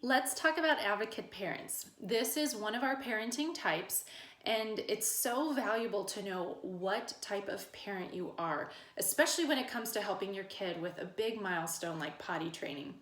Let's talk about advocate parents. This is one of our parenting types, and it's so valuable to know what type of parent you are, especially when it comes to helping your kid with a big milestone like potty training.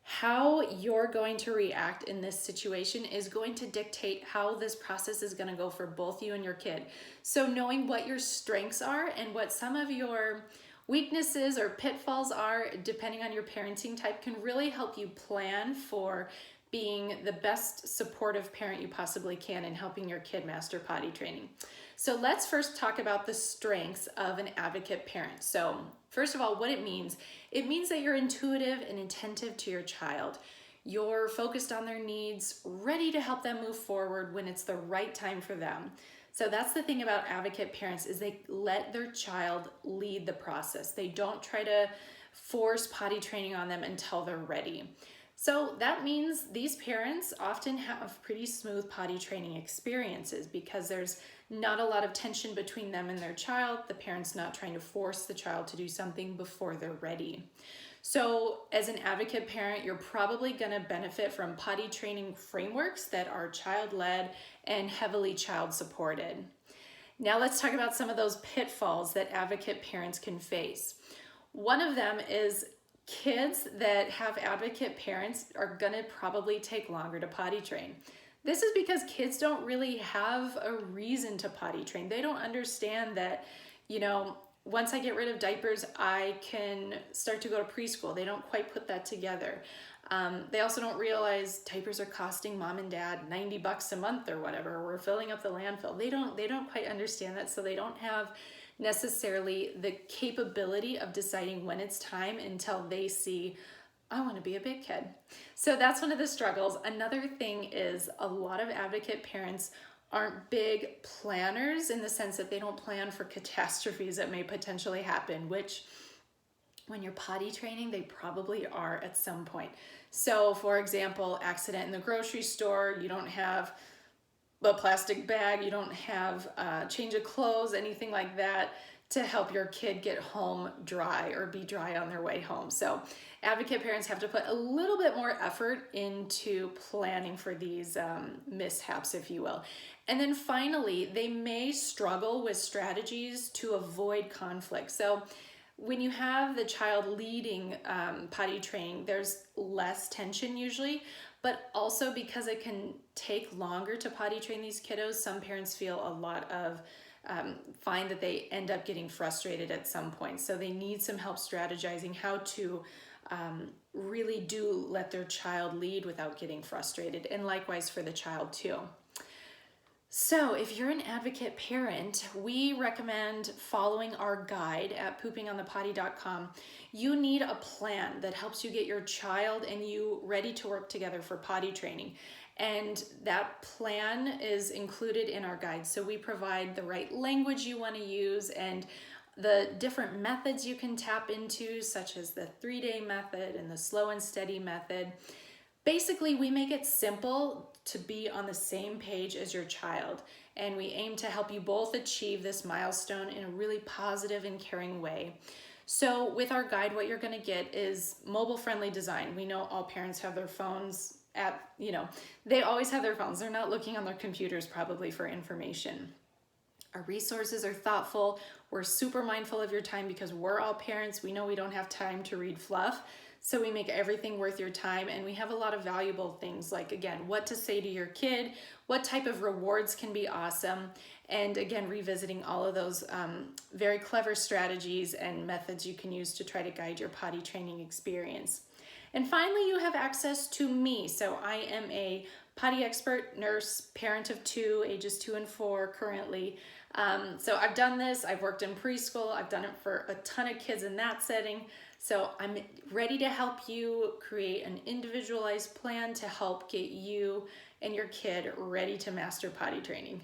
How you're going to react in this situation is going to dictate how this process is going to go for both you and your kid. So knowing what your strengths are and what some of your weaknesses or pitfalls are, depending on your parenting type, can really help you plan for being the best supportive parent you possibly can in helping your kid master potty training. So let's first talk about the strengths of an advocate parent. So first of all, what it means that you're intuitive and attentive to your child. You're focused on their needs, ready to help them move forward when it's the right time for them. So that's the thing about advocate parents, is they let their child lead the process. They don't try to force potty training on them until they're ready. So that means these parents often have pretty smooth potty training experiences because there's not a lot of tension between them and their child. The parent's not trying to force the child to do something before they're ready. So as an advocate parent, you're probably going to benefit from potty training frameworks that are child-led and heavily child-supported. Now let's talk about some of those pitfalls that advocate parents can face. One of them is kids that have advocate parents are going to probably take longer to potty train. This is because kids don't really have a reason to potty train. They don't understand that, once I get rid of diapers, I can start to go to preschool. They don't quite put that together. They also don't realize diapers are costing mom and dad $90 a month or whatever. We're filling up the landfill. They don't quite understand that, so they don't have necessarily the capability of deciding when it's time until they see, I want to be a big kid. So that's one of the struggles. Another thing is a lot of advocate parents aren't big planners, in the sense that they don't plan for catastrophes that may potentially happen, which when you're potty training, they probably are at some point. So for example, accident in the grocery store, you don't have a plastic bag, you don't have a change of clothes, anything like that to help your kid get home dry or be dry on their way home. So advocate parents have to put a little bit more effort into planning for these mishaps, if you will. And then finally, they may struggle with strategies to avoid conflict. So when you have the child leading potty training, there's less tension usually, but also because it can take longer to potty train these kiddos, some parents feel a lot of find that they end up getting frustrated at some point. So they need some help strategizing how to really do let their child lead without getting frustrated, and likewise for the child too. So if you're an advocate parent, we recommend following our guide at poopingonthepotty.com. You need a plan that helps you get your child and you ready to work together for potty training. And that plan is included in our guide. So we provide the right language you want to use and the different methods you can tap into, such as the 3-day method and the slow and steady method. Basically, we make it simple to be on the same page as your child, and we aim to help you both achieve this milestone in a really positive and caring way. So with our guide, what you're going to get is mobile-friendly design. We know all parents have their phones they always have their phones. They're not looking on their computers probably for information. Our resources are thoughtful. We're super mindful of your time because we're all parents. We know we don't have time to read fluff. So we make everything worth your time, and we have a lot of valuable things like, again, what to say to your kid, what type of rewards can be awesome, and again, revisiting all of those very clever strategies and methods you can use to try to guide your potty training experience. And finally, you have access to me. So I am a potty expert, nurse, parent of 2, ages 2 and 4 currently. So I've done this, I've worked in preschool, I've done it for a ton of kids in that setting. So I'm ready to help you create an individualized plan to help get you and your kid ready to master potty training.